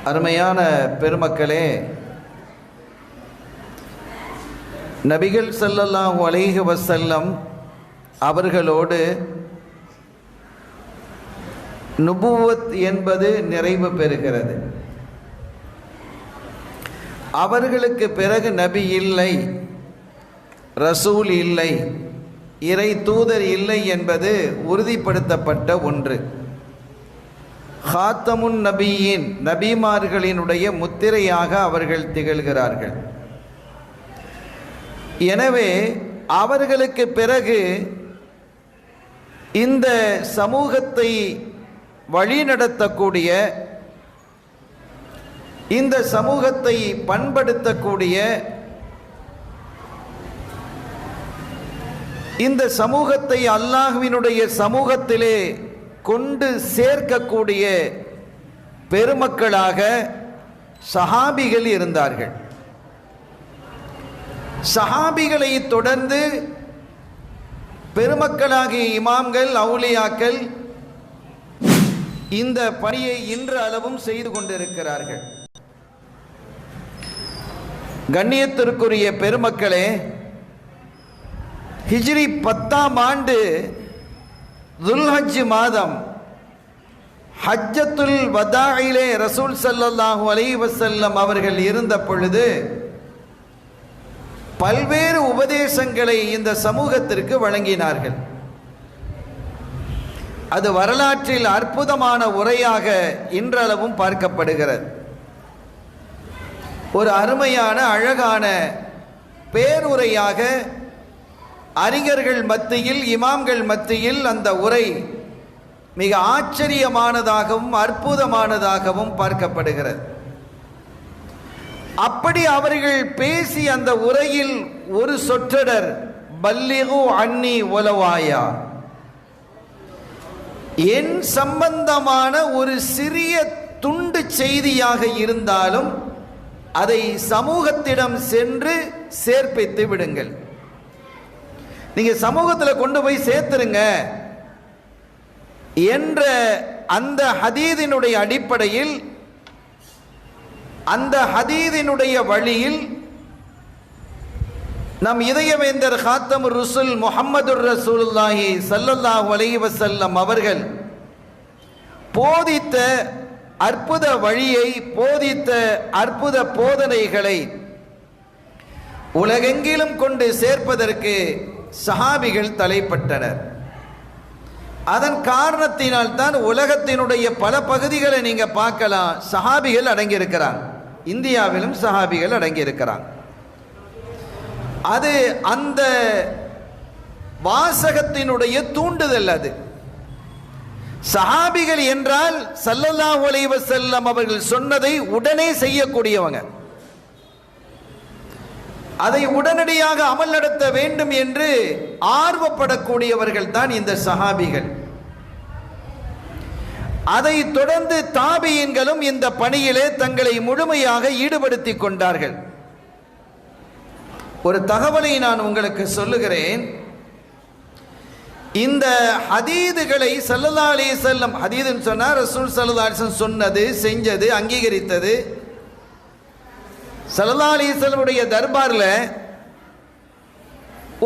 அருமையான பெருமக்களே, நபிகள் ஸல்லல்லாஹு அலைஹி வஸல்லம் அவர்களோடு நுபுவத் என்பது நிறைவு பெறுகிறது. அவர்களுக்கு பிறகு நபி இல்லை, ரசூல் இல்லை, இறை தூதர் இல்லை என்பது உறுதிப்படுத்தப்பட்ட ஒன்று. ஹாத்தமுன் நபியின், நபிமார்களினுடைய முத்திரையாக அவர்கள் திகழ்கிறார்கள். எனவே அவர்களுக்கு பிறகு இந்த சமூகத்தை வழிநடத்தக்கூடிய, இந்த சமூகத்தை பண்படுத்தக்கூடிய, இந்த சமூகத்தை அல்லாஹ்வினுடைய சமூகத்திலே கொண்டு சேர்க்கக்கூடிய பெருமக்களாக சஹாபிகள் இருந்தார்கள். சஹாபிகளை தொடர்ந்து பெருமக்களாகிய இமாம்கள், அவுலியாக்கள் இந்த பணியை இன்று அளவும் செய்து கொண்டிருக்கிறார்கள். கண்ணியத்திற்குரிய பெருமக்களே, ஹிஜ்ரி 10ஆம் ஆண்டு துல்ஹஜ் மாதம் ஹஜ்ஜத்துல் வதாயிலே ரசூல் ஸல்லல்லாஹு அலைஹி வஸல்லம் அவர்கள் இருந்த பொழுது பல்வேறு உபதேசங்களை இந்த சமூகத்திற்கு வழங்கினார்கள். அது வரலாற்றில் அற்புதமான உரையாக இன்றளவும் பார்க்கப்படுகிறது. ஒரு அருமையான அழகான பேருரையாக அறிஞர்கள் மத்தியில், இமாம்கள் மத்தியில் அந்த உரை மிக ஆச்சரியமானதாகவும் அற்புதமானதாகவும் பார்க்கப்படுகிறது. அப்படி அவர்கள் பேசி அந்த உரையில் ஒரு சொற்றொடர், பல்லிகு அன்னி ஒலவாயா, என் சம்பந்தமான ஒரு சிறிய துண்டு செய்தியாக இருந்தாலும் அதை சமூகத்திடம் சென்று சேர்ப்பித்து விடுங்கள். நீங்க சமூகத்தில் கொண்டு போய் சேர்த்துருங்க என்ற அந்த ஹதீதினுடைய அடிப்படையில், அந்த ஹதீதினுடைய வழியில் நம் இதயவேந்தர் ஹாத்தமுர் ருசுல் முஹம்மதுர் ரசூலுல்லாஹி ஸல்லல்லாஹு அலைஹி வஸல்லம் அவர்கள் போதித்த அற்புத வழியை, போதித்த அற்புத போதனைகளை உலகெங்கிலும் கொண்டு சேர்ப்பதற்கு சஹாபிகள் தலைப்பட்டனர். அதன் காரணத்தினால் தான் உலகத்தினுடைய பல பகுதிகளை நீங்க பார்க்கலாம், சஹாபிகள் அடங்கியிருக்கிறாங்க. இந்தியாவிலும் சஹாபிகள் அடங்கியிருக்கிறாங்க. அது அந்த வாசகத்தினுடைய தூண்டுதல். அது சஹாபிகள் என்றால் ஸல்லல்லாஹு அலைஹி வஸல்லம் அவர்கள் சொன்னதை உடனே செய்யக்கூடியவங்க, அதை உடனடியாக அமல் நடத்த வேண்டும் என்று ஆர்வப்படக்கூடியவர்கள் தான் இந்த சஹாபிகள். அதை தொடர்ந்து தாபியீன்களும் இந்த பணியிலே தங்களை முழுமையாக ஈடுபடுத்திக் கொண்டார்கள். ஒரு தகவலை நான் உங்களுக்கு சொல்லுகிறேன். இந்த ஹதீதுகளை ஸல்லல்லாஹு அலைஹி வஸல்லம், ஹதீதுன்னு சொன்னா ரசூல் ஸல்லல்லாஹு அலைஹி வஸல்லம் சொன்னது, செஞ்சது, அங்கீகரித்தது. ஸல்லல்லாஹு அலைஹி வஸல்லமுடைய தர்பார்ல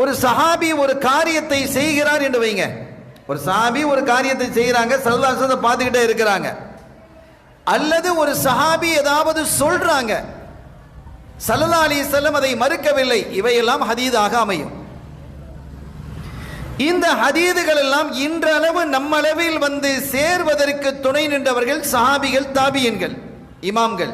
ஒரு சஹாபி ஒரு காரியத்தை செய்கிறார் என்று வைங்க. ஒரு சஹாபி ஒரு காரியத்தை செய்கிறாங்க, ஸல்லல்லாஹு அலைஹி வஸல்லம் பார்த்துக்கிட்டே இருக்கிறாங்க. அல்லது ஒரு சஹாபி ஏதாவது சொல்றாங்க, ஸல்லல்லாஹு அலைஹி வஸல்லம் அதை மறுக்கவில்லை. இவையெல்லாம் ஹதீதாக அமையும். இந்த ஹதீதுகள் எல்லாம் இன்றளவு நம்மளவில் வந்து சேர்வதற்கு துணை நின்றவர்கள் சஹாபிகள், தாபியீன்கள், இமாம்கள்.